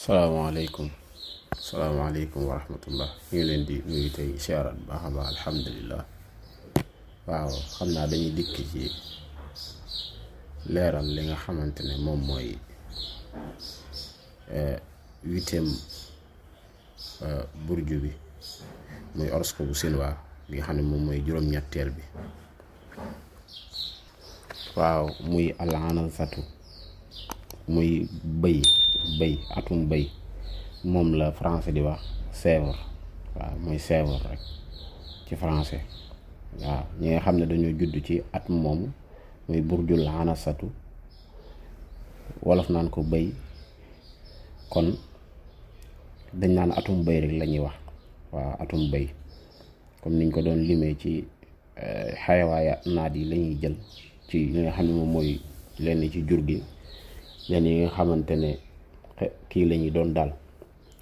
salaamaaleykum salaamaaleykum wa rahmatullah ñu ngi leen di nuyu tey siyaaraat bu baax a baax alhamdulilah. waaw xam naa dañuy dikk ci leeral li nga xamante ne moom mooy huitième burju bi muy horoscope bu Chinois bi nga xam ne moom mooy juróom-ñetteel bi. waaw muy al-anazatu muy bëy atum bëy moom la français di wax sèvre. waaw mooy sèvre rek ci français. waaw ñi nga xam ne dañoo judd ci at moom muy burjul anasatu wolof naan ko bëy, kon dañ naan atum bëy rek la ñuy wax. waaw atum bëy comme niñ ko doon limee ci xayawaaya naat yi la ñuy jël ci li nga xam ne moom mooy lenn ci jur gi, lenn yi nga xamante ne kii la ñuy doon daal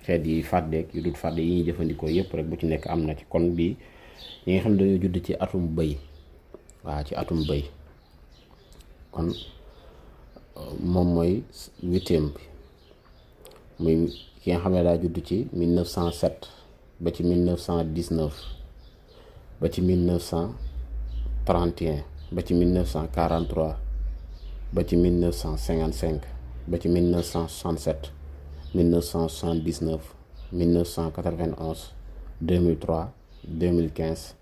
xeet yi fàddeek yu dul fàdde yi ñuy jëfandikoo yëpp rek bu ci nekk am na ci. kon bii ñi nga xam ne dañoo judd ci atum bëy, waaw ci atum bëy, kon moom mooy huitième bi. muy ki nga xam ne daa judd ci 1907 ba ci 1919 ba ci 1931 ba ci 1943 ba ci 1955 ba ci 1967 1979 1991 2003 2015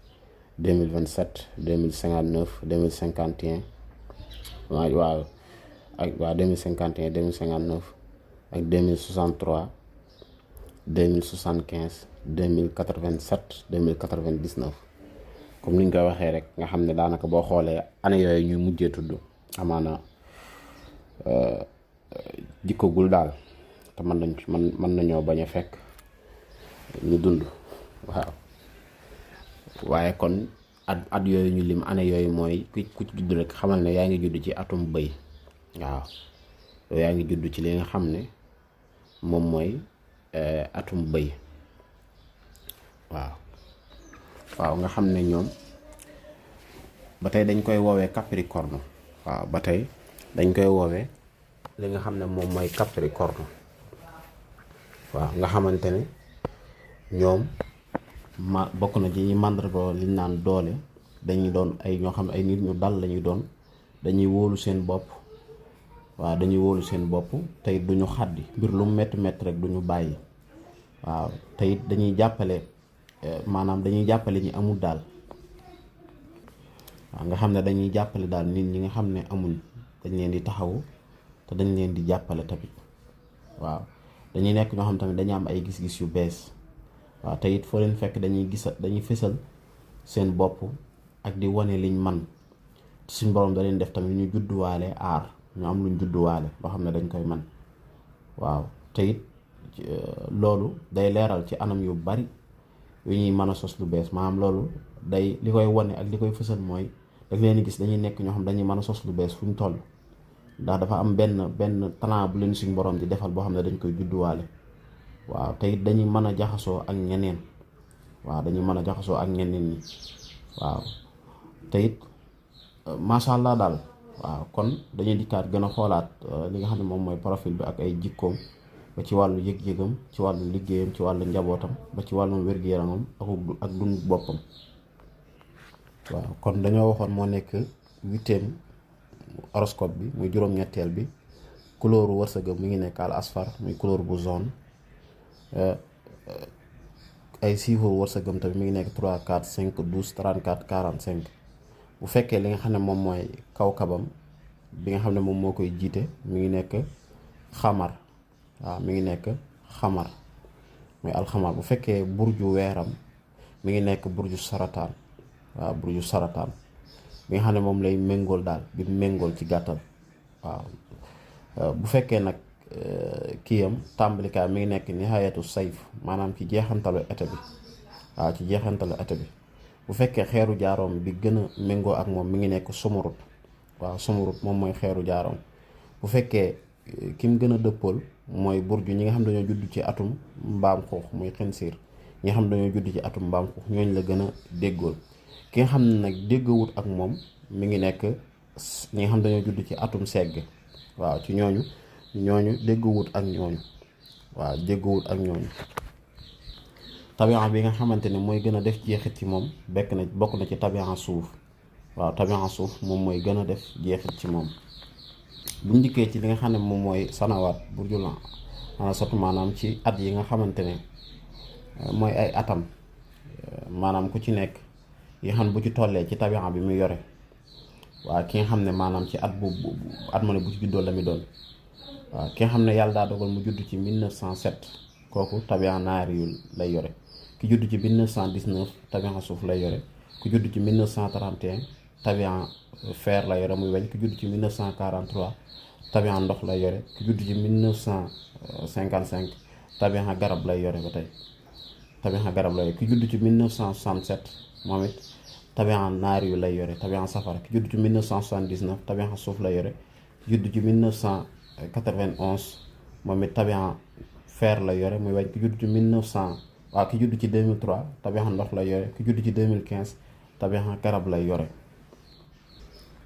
2027 2059 2051 waaw ak 2051 2059 ak 2063 2075 2087 2099 comme ni ñu koy waxee rek nga xam ne daanaka boo xoolee année yooyu ñu mujjee tudd amaana jikkagul daal te mën nañoo bañ a fekk ñu dund. waaw waaye kon at yooyu ñu lim année yooyu mooy ku ci judd rek xamal ne yaa ngi judd ci atum bëy. waaw yow yaa ngi judd ci li nga xam ne moom mooy atum bëy. waaw nga xam ne ñoom ba tey dañ koy woowee capricorne. waaw ba tey dañ koy woowee li nga xam ne moom mooy capricorne. waaw nga xamante ne ñoom bokk na ci ñi màndarga liñ naan doole, dañuy doon ay ñoo xam ne ay nit ñu dal lañuy doon, dañuy wóolu seen bopp. waaw dañuy wóolu seen bopp tey duñu xàddi mbir lu metti metti rek duñu bàyyi. waaw tey dañuy jàppale dañuy jàppale ñi amul daal. waaw nga xam ne dañuy jàppale daal nit ñi nga xam ne amuñ, dañ leen di taxawu te dañ leen di jàppale tamit. waaw dañuy nekk ñoo xam tamit dañuy am ay gis-gis yu bees. waaw te it foo leen fekk dañuy fësal seen bopp ak di wane liñ man suñ borom da leen def tamit ñu judduwaale aar, ñu am luñ judduwaale loo xam ne dañ koy man. waaw te it loolu day leeral ci anam yu bari yu ñuy mën a sos lu bees. maanaam loolu day li koy wane ak li koy fësal mooy daf leen gis dañuy nekk ñoo xam dañuy mën a sos lu bees fu ñu toll, ndax dafa am benn talent bu leen suñ borom di defal boo xam ne dañ koy judduwaale. waaw te it dañuy mën a jaxasoo ak ñeneen. waaw dañuy mën a jaxasoo ak ñeneen ñi. waaw te it macha allah daal. waaw kon dañuy dikkaat gën a xoolaat li nga xam ne moom mooy profil bi ak ay jikkoom, ba ci wàllu yëg-yëgam, ci wàllu liggéeyam, ci wàllu njabootam, ba ci wàllu wér-gu-yaramam ak dund boppam. waaw kon dañoo waxoon moo nekk huitième horoscope bi muy juróom-ñetteel bi. couleur wërsëgam mi ngi nekk al asfar muy couleur bu jaune. ay chiffres wërsëgam tamit mi ngi nekk 3 4 5 12 34 45. bu fekkee li nga xam ne moom mooy kawkabam bi nga xam ne moom moo koy jiite mi ngi nekk xamar. waaw mi ngi nekk xamar muy alxamar. bu fekkee burju weeram mi ngi nekk burju sarataan. waaw burju sarataan bi nga xam ne moom lay méngool daal bi méngool ci gàttal. waaw bu fekkee nag kiyam tàmbalikaay mi ngi nekk nihayatu sayf, maanaam ci jeexantalu été bi. waaw ci jeexantalu été bi. bu fekkee xeeru jaaroom bi gën a méngoo ak moom mi ngi nekk sumurut. waaw sumurut moom mooy xeeru jaaroom. bu fekkee ki mu gën a dëppool mooy burju ñi nga xam dañoo judd ci atum mbaam xuux muy xinsiir. ñi nga xam dañoo judd ci atum mbaam xuux ñooñu la gën a déggool. ki nga xam ne nag déggawut ak moom mi ngi nekk ñi nga xam dañoo judd ci atum segg. waaw ci ñooñu déggawut ak ñooñu. waaw jéggoowut ak ñooñu. tabian bi nga xamante ne mooy gën a def jeexit ci moom bokk na ci tabian suuf. waaw tabian suuf moom mooy gën a def jeexit ci moom. buñ dikkee ci li nga xam ne moom mooy sanawaat burjul anasatu maanaam ci at yi nga xamante ne mooy ay atam maanaam ku ci nekk yi xam bu ci tollee ci tabian bi mu yore waaw ki nga xam ne maanaam ci at mu ne bu ci juddoo la mi doon waaw ki nga xam ne yàlla daa dogal mu judd ci 1907 kooku tabian naari yu lay yore. ki judd ci 1919 tabian suuf lay yore. ki judd ci 1931 tabian fer la yore muy weñ. ki judd ci 1943 tabian ndox lay yore. ki judd ci 1955 tabian garab lay yore ba tey tabian garab lay yore. ki judd ci 1967 moom it tabian naari yu lay yore tabian safara. ki judd ci 1979 tabian suuf lay yore. ki judd ci 1991 moom it tabian fer lay yore muy weñ. ki judd ci 2003 tabian ndox lay yore. ki judd ci 2015 tabian garab lay yore.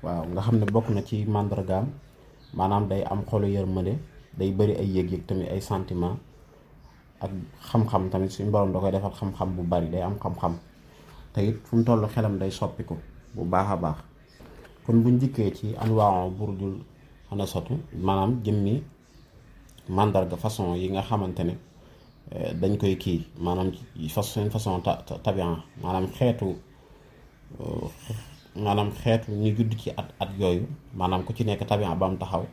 waaw nga xam ne bokk na ci màndargaam maanaam day am xolu yërmande, day bëri ay yëg-yëg tamit ay sentiment ak xam-xam tamit suñu borom da koy defal xam-xam bu bari, day am xam-xam te it fu mu toll xelam day soppiku bu baax a baax. kon buñ dikkee ci anwaa burjul anasatu maanaam jëmmi màndarga façon yi nga xamante ne dañ koy kii maanaam seen façon tabian maanaam xeetu ñu judd ci at yooyu maanaam ku ci nekk tabian ba mu taxaw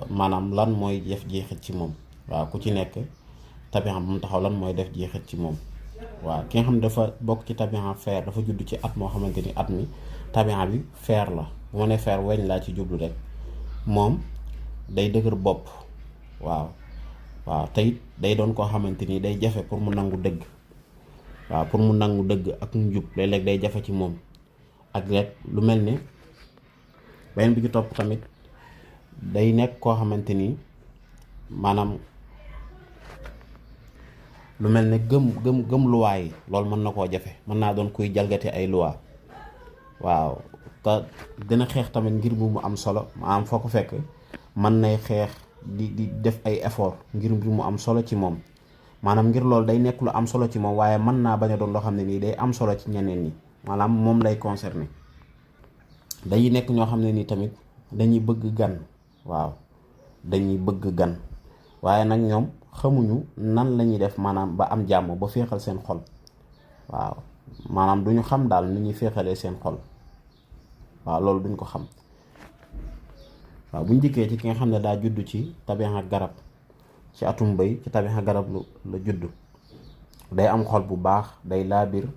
maanaam lan mooy def jeexit ci moom. waaw ku ci nekk tabian ba mu taxaw lan mooy def jeexit ci moom. waaw ki nga xam ne dafa bokk ci tabian fer dafa judd ci at moo xamante ni at mi tabian bi fer la, bu ma ne fer weñ laa ci jublu rek, moom day dëgër bopp. waaw te it day doon koo xamante ni day jafe pour mu nangu dëgg. waaw pour mu nangu dëgg ak njub léeg-léeg day jafe ci moom. ak rek lu mel ni beneen bi ci topp tamit day nekk koo xamante ni maanaam lu mel ne gëm luwaa yi loolu mën na koo jafe, mën naa doon kuy jalgati ay luwaa. waaw te dina xeex tamit ngir mu am solo, maanaam foo ko fekk mën nay xeex di def ay effort ngir mu am solo ci moom. maanaam ngir loolu day nekk lu am solo ci moom, waaye mën naa bañ a doon loo xam ne nii day am solo ci ñeneen ñi, maanaam moom lay concerné. dañuy nekk ñoo xam ne nii tamit dañuy bëgg gan. waaw dañuy bëgg gan, waaye nag ñoom xamuñu nan la ñuy def maanaam ba am jàmm, ba féexal seen xol. waaw maanaam duñu xam daal ni ñuy féexalee seen xol. waaw loolu duñ ko xam. waaw buñ dikkee ci ki nga xam ne daa judd ci tabian garab, ci atum bëy ci tabian garab la judd, day am xol bu baax, day laabir.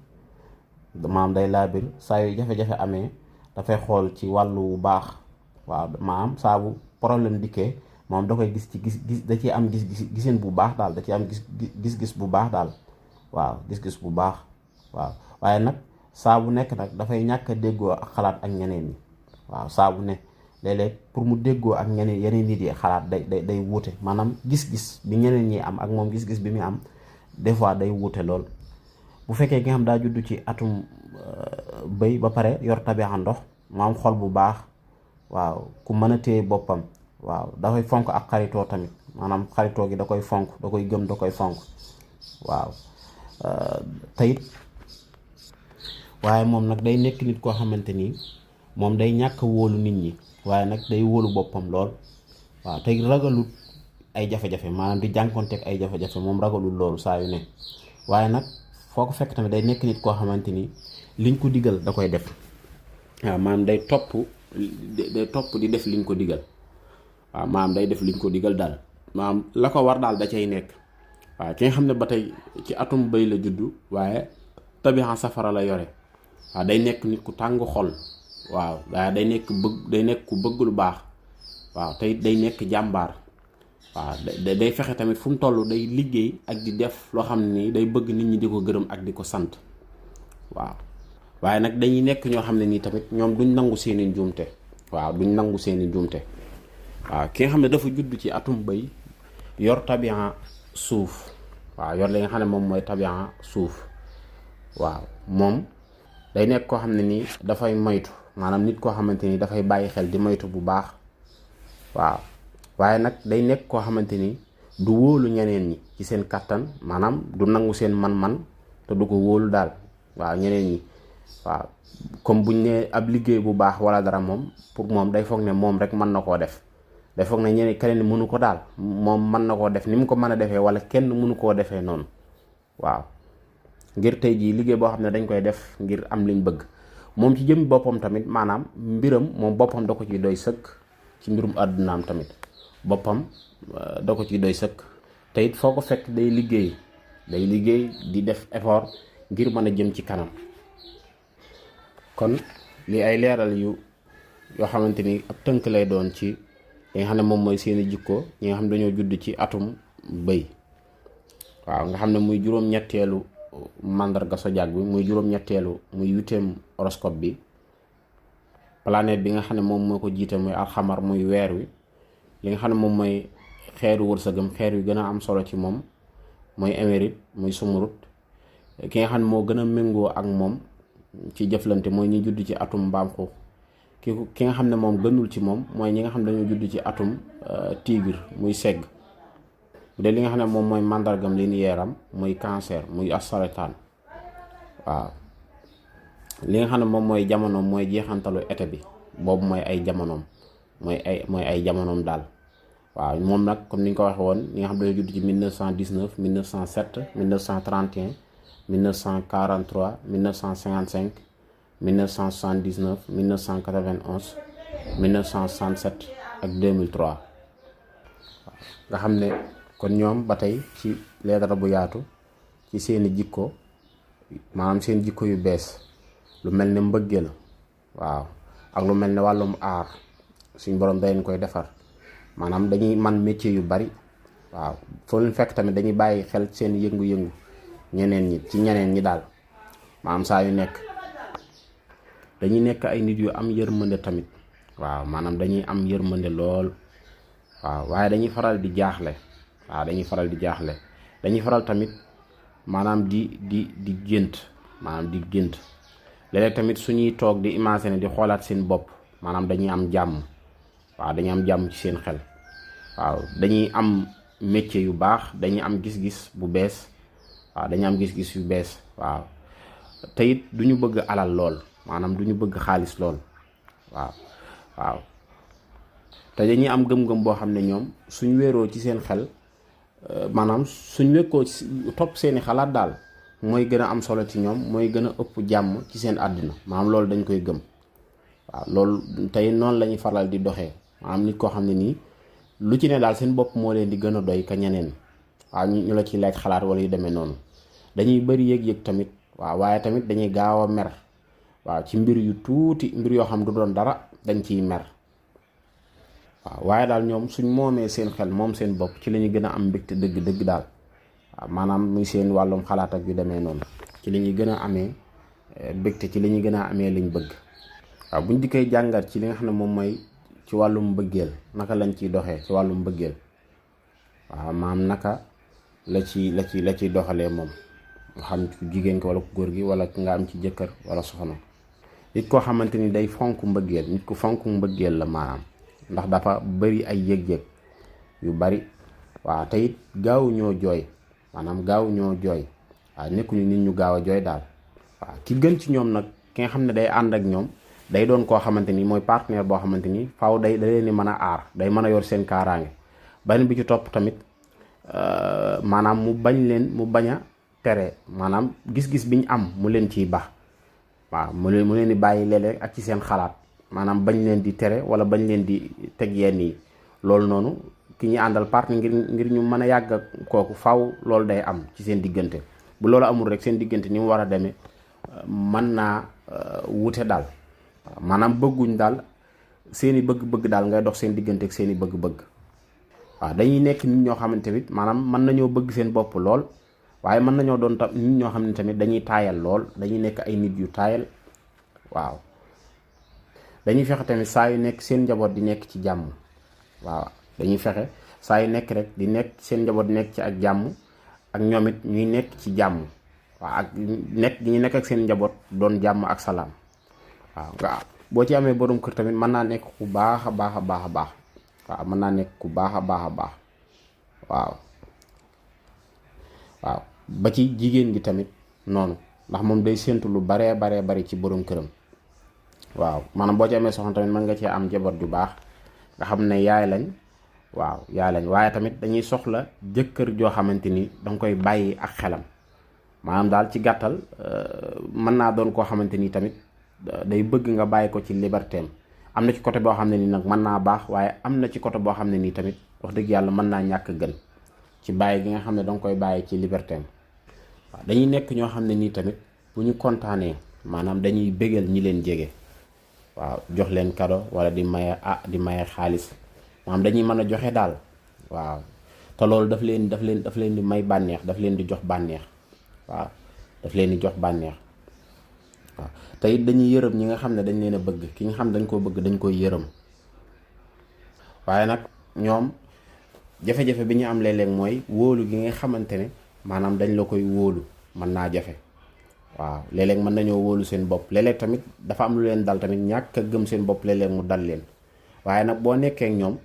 maanaam day laabir saa yu jafe-jafe amee dafay xool ci wàllu bu baax. waaw maanaam saa bu problème dikkee moom da koy gis ci gis da ciy am giseen bu baax daal, da ciy am gis-gis bu baax daal. waaw gis-gis bu baax. waaw waaye nag saa bu nekk nag dafay ñàkk a déggoo ak xalaat ak ñeneen ñi. waaw saa bu ne léeg-léeg pour mu déggoo ak yeneen nit yi xalaat day wuute, maanaam gis-gis bi ñeneen ñi am ak moom gis-gis bi muy am des fois day wuute lool. bu fekkee nga xam daa judd ci atum bëy ba pare yor tabian ndox, mu am xol bu baax. waaw ku mën a téye boppam. waaw dafay fonk ak xaritoo tamit, maanaam xaritoo gi da koy fonk, da koy gëm, da koy fonk. waaw teyit waaye moom nag day nekk nit koo xamante ni moom day ñàkk wóolu nit ñi, waaye nag day wóolu boppam lool. waaw tey ragalut ay jafe-jafe, maanaam di jànkonteeg ay jafe-jafe moom ragalul loolu saa yu ne. waaye nag foo ko fekk tamit day nekk nit koo xamante ni liñ ko digal da koy def. waaw maanaam day topp di def liñ ko digal. waaw maanaam day def liñ ko digal daal, maanaam la ko war daal da cay nekk. waaw ki nga xam ne ba tey ci atum bëy la juddu, waaye tabian safara la yore. waaw day nekk nit ku tàng xol. waaw waaye day nekk ku bëgg lu baax. waaw tey day nekk jàmbaar. waaw day fexe tamit fu mu toll day liggéey ak di def loo xam ne nii day bëgg nit ñi di ko gërëm ak di ko sant. waaw waaye nag dañuy nekk ñoo xam ne nii tamit ñoom duñ nangu seeni njuumte. waaw duñ nangu seeni njuumte. waaw ki nga xam ne dafa judd ci atum bëy yor tabian suuf. waaw yor li nga xam ne moom mooy tabian suuf. waaw moom day nekk koo xam ne nii dafay moytu, maanaam nit koo xamante ni dafay bàyyi xel di moytu bu baax. waaw waaye nag day nekk koo xamante ni du wóolu ñeneen ñi ci seen kattan, maanaam du nangu seen man-man te du ko wóolu daal. waaw ñeneen ñi waaw comme buñ ne ab liggéey bu baax wala dara moom pour moom day foog ne moom rek mën na koo def, day foog ne ñeneen keneen mënu ko daal, moom mën na koo def ni mu ko mën a defee wala kenn mënu koo defee noonu. waaw ngir tey jii liggéey boo xam ne dañ koy def ngir am liñ bëgg, moom ci jëm boppam tamit maanaam mbiram moom boppam da ko ci doy sëkk, ci mbirum àddunaam tamit boppam da ko ci doy sëkk. te it foo ko fekk day liggéey di def effort ngir mën a jëm ci kanam. kon li ay leeral yoo xamante ni ab tënk lay doon ci li nga xam ne moom mooy seeni jikko ñi nga xam ne dañoo judd ci atum bëy. waaw nga xam ne muy juróom-ñetteelu màndarga zodiaque bi, muy juróom-ñetteelu muy 8e horoscope bi. planète bi nga xam ne moom moo ko jiite muy alxamar, muy weer wi. li nga xam ne moom mooy xeeru wërsëgam, xeer wi gën a am solo ci moom mooy émérite, muy sumurut. ki nga xam ne moo gën a méngoo ak moom ci jëflante mooy ñi judd ci atum mbaam xuux. ki nga xam ne moom gënul ci moom mooy ñi nga xam ne dañoo judd ci atum tigre, muy segg. bu dee li nga xam ne moom mooy màndargam linéaire am muy cancer, muy asarataan. waaw li nga xam ne moom mooy jamonoom mooy jeexantalu été bi, boobu mooy ay jamonoom, mooy ay jamonoom daal. waaw moom nag comme ni ñu ko waxee woon ñi nga xam ne dañoo judd ci 1919 1907 1931 1943 1955 1979 1991 1967 ak 2003. nga xam ne kon ñoom ba tey ci leetara bu yaatu ci seeni jikko, maanaam seen jikko yu bees, lu mel ne mbëggeel, waaw ak lu mel ne wàllum aar suñ borom daleen koy defar. maanaam dañuy man métier yu bari. waaw foo leen fekk tamit dañuy bàyyi xel seen yëngu-yëngu ñeneen ñi daal. maanaam saa yu nekk dañuy nekk ay nit yu am yërmande tamit. waaw maanaam dañuy am yërmande lool. waaw waaye dañuy faral di jaaxle. dañuy faral tamit maanaam di gént. léeg-léeg tamit suñuy toog di imaginer di xoolaat seen bopp, maanaam dañuy am jàmm. dañuy am jàmm ci seen xel. waaw dañuy am métier yu baax, dañuy am gis-gis bu bees. dañuy am gis-gis yu bees. waaw te it du ñu bëgg alal lool, maanaam du ñu bëgg xaalis lool. waaw te dañuy am gëm-gëm boo xam ne ñoom suñ wéeroo ci seen xel, maanaam suñ wekkoo topp seeni xalaat daal, mooy gën a am solo ci ñoom, mooy gën a ëpp jàmm ci seen àddina. maanaam loolu dañ koy gëm. waaw loolu tey noonu la ñuy faral di doxee. maanaam nit koo xam ne nii lu ci ne daal seen bopp moo leen di gën a doy ka ñeneen. waaw ñu la ciy laaj xalaat wala yu demee noonu. dañuy bëri yëg-yëg tamit. waaye tamit dañuy gaaw a mer. ci mbir yu tuuti, mbir yoo xam du doon dara dañ ciy mer. waaye daal ñoom suñ moomee seen xel moom seen bopp ci la ñu gën a am mbégte dëgg-dëgg daal. maanaam muy seen wàllum xalaat ak yu demee noonu ci li ñuy gën a amee mbégte, ci li ñuy gën a amee liñ bëgg. buñ di koy jàngat ci li nga xam ne moom mooy ci wàllum mbëggeel, naka lañ ciy doxee ci wàllum mbëggeel. maam naka la ciy doxalee moom, nga xam ci jigéen ko wala ku góor gi, wala nga am ci jëkkër wala soxna. nit koo xamante ni day fonk mbëggeel, nit ku fonk mbëggeel la maanaam, ndax dafa bari ay yëg-yëg yu bari. te it gaaw ñoo jooy, maanaam gaaw ñoo jooy. nekkuñu nit ñu gaaw a jooy daal. ki gën ci ñoom nag ki nga xam ne day ànd ak ñoom, day doon koo xamante ni mooy partenaire boo xamante ni faaw da leen di mën a aar, day mën a yor seen kaaraange. benn bi ci topp tamit maanaam mu bañ a tere, maanaam gis-gis bi ñu am mu leen ciy baax. mu leen di bàyyi léeg-léeg ak ci seen xalaat, maanaam bañ leen di tere wala bañ leen di teg yenn yi. loolu noonu ki ñuy àndal partenaire ngir ñu mën a yàgg ak kooku faaw loolu day am ci seen diggante. bu loolu amul rek seen diggante ni mu war a demee mën naa wute daal. maanaam bëgguñ daal seeni bëgg-bëgg daal ngay dox seen diggante ak seeni bëgg-bëgg. dañuy nekk nit ñoo xamante tamit maanaam mën nañoo bëgg seen bopp lool, waaye mën nañoo doon tam nit ñoo xam ne tamit dañuy taayal lool, dañuy nekk ay nit yu taayal. dañuy fexe tamit saa yu nekk seen njaboot di nekk ci jàmm. dañuy fexe saa yu nekk rek di nekk seen njaboot di nekk ci ak jàmm, ak ñoom it ñuy nekk ci jàmm. ak ñuy nekk ak seen njaboot doon jàmm ak salaam. boo ci amee borom kër tamit mën naa nekk ku baax a baax a baax a baax. mën naa nekk ku baax a baax a baax. waaw ba ci jigéen gi tamit noonu, ndax moom day séentu lu baree bari ci borom këram. waaw maanaam boo ci amee soxna tamit mën nga cee am jabar ju baax nga xam ne yaay lañ, waaw yaay lañ, waaye tamit dañuy soxla jëkkër joo xamante ni danga koy bàyyi ak xelam. maanaam daal ci gàttal mën naa doon koo xamante ni tamit day bëgg nga bàyyi ko ci liberté am. am na ci côté boo xam ne nii nag mën naa baax, waaye am na ci côté boo xam ne nii tamit wax dëgg yàlla mën naa ñàkk gën ci bàyyi gi nga xam ne danga koy bàyyi ci liberté am. waaw dañuy nekk ñoo xam ne nii tamit bu ñu kontaanee maanaam dañuy bégal ñi leen jege. waaw jox leen cadeau wala di maye xaalis, maanaam dañuy mën a joxe daal. waaw te loolu daf leen di may bànneex, daf leen di jox bànneex. waaw daf leen di jox bànneex. waaw te it dañuy yërëm ñi nga xam ne dañ leen a bëgg, ki nga xam dañ koo bëgg dañ koy yërëm. waaye nag ñoom jafe-jafe bi ñu am léeg-léeg mooy wóolu gi nga xamante ne maanaam dañ la koy wóolu mën naa jafe. waaw léeg-léeg mën nañoo wóolu seen bopp, léeg-léeg tamit dafa am lu leen dal tamit ñàkk a gëm seen bopp léeg-léeg mu dal leen. waaye nag boo nekkee ak ñoom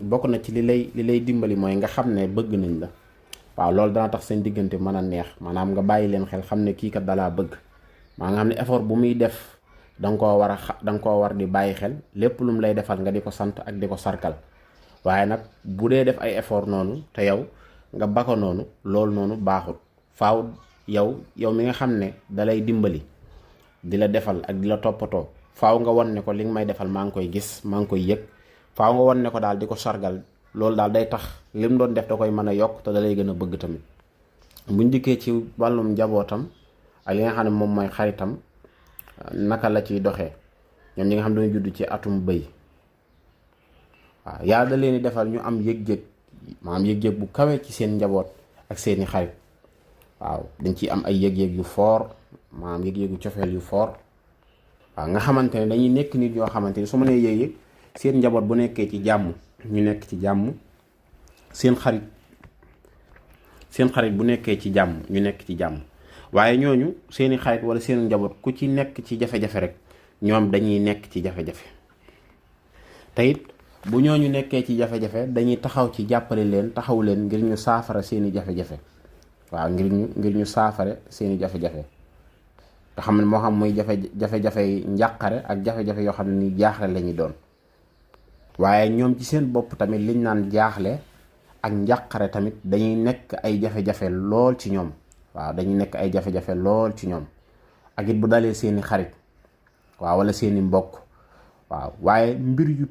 bokk na ci li lay dimbali mooy nga xam ne bëgg nañ la. waaw loolu dana tax seen diggante mën a neex, maanaam nga bàyyi leen xel xam ne kii kat dalaa bëgg. maa nga xam ne effort bu muy def danga koo war di bàyyi xel, lépp lu mu lay defal nga di ko sant ak di ko sarkal. waaye nag bu dee def ay effort noonu te yow nga ba ko noonu, loolu noonu baaxut. faaw yow mi nga xam ne dalay dimbali di la defal ak di la toppatoo, faaw nga won ne ko li nga may defal maa ngi koy gis, maa ngi koy yëg. faaw nga won ne ko daal di ko sargal. loolu daal day tax lim doon def da koy mën a yokk te da lay gën a bëgg tamit. buñ dikkee ci wàllum njabootam ak li nga xam ne moom mooy xaritam, naka la ciy doxee ñoom ñi nga xam ne dañu judd ci atum bëy. waaw yàlla da leen di defal ñu am yëg-yëg, maanaam yëg-yëg bu kawe ci seen njaboot ak seeni xarit. waaw dañ ciy am ay yëg-yëg yu foor, maanaam yëg-yëgu cofeel yu foor. waaw nga xamante ne dañuy nekk nit yoo xamante ni su ma nee yëg-yëg, seen njaboot bu nekkee ci jàmm ñu nekk ci jàmm, seen xarit bu nekkee ci jàmm ñu nekk ci jàmm. waaye ñooñu seeni xarit wala seen njaboot ku ci nekk ci jafe-jafe rek ñoom dañuy nekk ci jafe-jafe. te it bu ñooñu nekkee ci jafe-jafe dañuy taxaw ci jàppale leen, taxaw leen ngir ñu saafara seeni jafe-jafe. waaw ngir ñu saafara seeni jafe-jafe nga xam ne moo xam muy jafe-jafe yi njàqare ak jafe-jafe yoo xam ne ni jaaxle lañuy doon. waaye ñoom ci seen bopp tamit liñ naan jaaxle ak njàqare tamit dañuy nekk ay jafe-jafe lool ci ñoom. waaw dañuy nekk ay jafe-jafe lool ci ñoom ak it bu dalee seeni xarit waaw wala seeni mbokk. waaw waaye mbir yu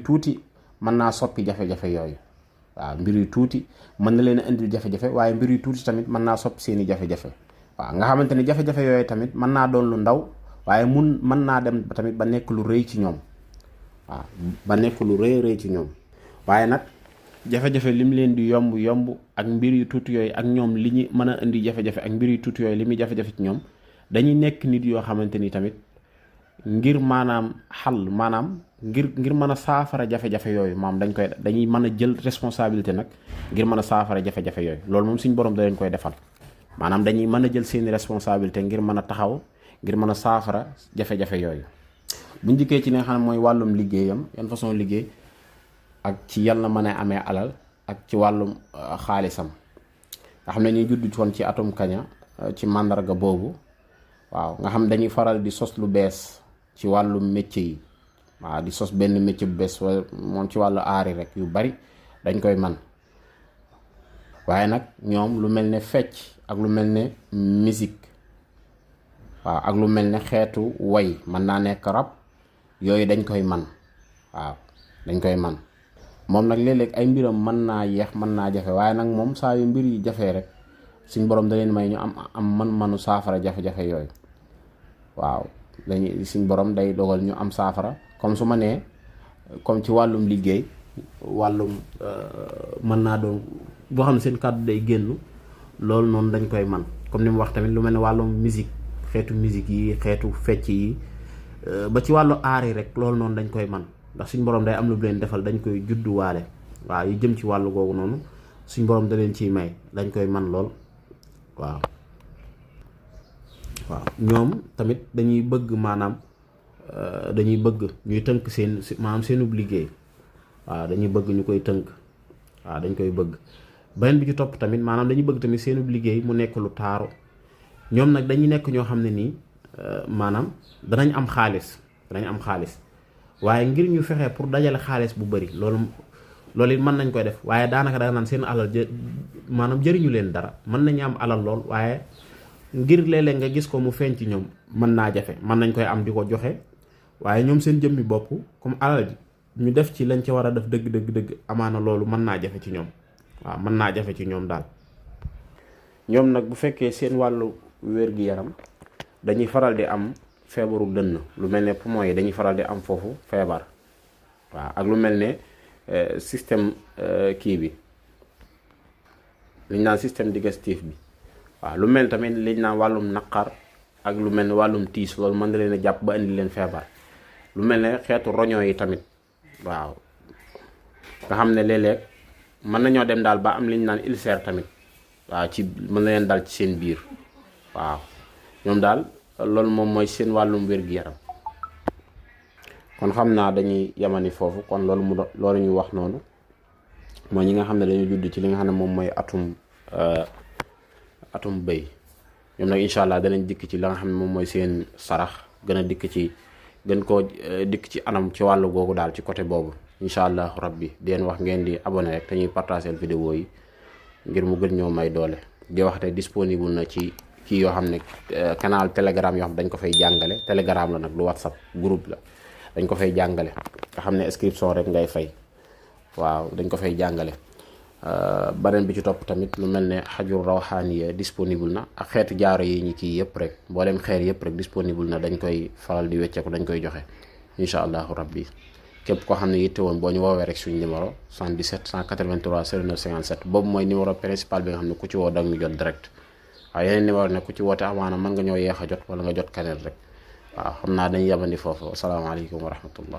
tuuti mën naa soppi jafe-jafe yooyu. waaw mbir yu tuuti mën na leen a indil jafe-jafe, waaye mbir yu tuuti tamit mën naa soppi seeni jafe-jafe. waaw nga xamante ni jafe-jafe yooyu tamit mën naa doon lu ndaw, waaye mën naa dem tamit ba nekk lu rëy ci ñoom. waaw ba nekk lu rëy ci ñoom. waaye nag jafe-jafe lim leen di yomb ak mbir yu tuuti yooyu ak ñoom li ñu mën a indi jafe-jafe ak mbir yu tuuti yooyu li muy jafe-jafe ci ñoom, dañuy nekk nit yoo xamante ni tamit ngir maanaam ngir mën a saafara jafe-jafe yooyu dañuy mën a jël responsabilité nag ngir mën a saafara jafe-jafe yooyu. loolu moom suñ borom da leen koy defal, maanaam dañuy mën a jël seeni responsabilité ngir mën a taxaw ngir mën a saafara jafe-jafe yooyu. buñ dikkee ci li nga xam ne mooy wàllum liggéeyam, yan façon liggéey ak ci yal na mën a amee alal ak ci wàllum xaalisam, nga xam ne ñuy judd woon ci atum kaña ci màndarga boobu. waaw nga xam dañuy faral di sos lu bees ci wàllum métier yi. waaw di sos benn métier bu bees wala moom ci wàllu aari rek yu bari dañ koy man. waaye nag ñoom lu mel ne fecc ak lu mel ne musique, waaw ak lu mel ne xeetu way, mën naa nekk rap, yooyu dañ koy man. waaw dañ koy man. moom nag léeg-léeg ay mbiram mën naa yeex, mën naa jafe, waaye nag moom saa yu mbir yi jafee rek suñ borom da leen may ñu am manu saafara jafe-jafe yooyu. waaw suñ borom day dogal ñu am saafara. comme su ma nee comme ci wàllum liggéey, wàllum mën naa doon boo xam ne seen kàddu day génn, loolu noonu dañ koy man. comme ni mu wax tamit lu mel ne wàllum musique, xeetu musique yi, xeetu fecc yi, ba ci wàllu aar yi rek loolu noonu dañ koy man, ndax suñ borom day am lu leen defal, dañ koy judduwaale. waaw yu jëm ci wàllu googu noonu suñ borom da leen ciy may, dañ koy man lool. waaw ñoom tamit dañuy bëgg ñuy tënk seenub liggéey. waaw dañuy bëgg ñu koy tënk. waaw dañ koy bëgg beneen bi ci topp tamit maanaam dañuy bëgg tamit seenu liggéey mu nekk lu taaru. ñoom nag dañuy nekk ñoo xam ne nii maanaam danañ am xaalis waaye ngir ñu fexe pour dajale xaalis bu bari loolu it mën nañ koy def waaye daanaka da nga naan seen alal maanaam jëriñu leen dara. mën nañu am alal lool waaye ngir léeg-léeg nga gis ko mu feeñ ci ñoom mën naa jafe. mën nañ koy am di ko joxe waaye ñoom seen jëmmi bopp comme alal ji ñu def ci lañ ci war a def dëgg amaana loolu mën naa jafe ci ñoom. waaw mën naa jafe ci ñoom daal. ñoom nag bu fekkee seen wàllu wér-gi-yaram dañuy faral di am feebaru dënn lu mel ne poumon yi dañuy faral di am foofu feebar. waaw ak lu mel ne système kii bi liñ naan système digestif bi. waaw lu mel tamit liñ naan wàllum naqar ak lu mel ne wàllum tiis loolu mën na leen a jàpp ba indi leen feebar. lu mel ne xeetu roño yi tamit waaw nga xam ne léeg-léeg mën nañoo dem daal ba am liñ naan ulcère tamit waaw ci mën na leen dal ci seen biir. waaw ñoom daal loolu moom mooy seen wàllum wér-gi-yaram. kon xam naa dañuy yamani foofu kon loolu ñu wax noonu mooy ñi nga xam ne dañu judd ci li nga xam ne moom mooy atum bëy. ñoom nag incha allah danañ dikk ci la nga xam ne moom mooy seen sarax gën koo dikk ci anam ci wàllu googu daal ci côté boobu incha allah rabbi di leen wax ngeen di abonné rek te ñuy partager vidéo yi ngir mu gën ñoo may doole. di wax te disponible na ci kii yoo xam ne canal telegram yoo xam dañ ko fay jàngale. telegram la nag lu whatsapp groupe la dañ ko fay jàngale nga xam ne inscription rek ngay fay. waaw dañ ko fay jàngale. beneen bi ci topp tamit lu mel ne xajur rawxaaniya disponible na ak xeetu jaaro yi ñi kii yëpp rek mboolem xeer yëpp rek disponible na dañ koy faral di wecceeku dañ koy joxe incha allahu rabbi. képp koo xam ne yitte woon boo ñu woowee rek suñu numéro 77 183 09 57 boobu mooy numéro principal bi nga xam ne ku ci woo dag ñu jot direct. waaw yeneen numéro ne ku ci woote amaana mën nga ñoo yeex a jot wala nga jot kaneen rek. waaw xam naa dañuy yabandi foofu asalaamaaleykum wa rahmatullah.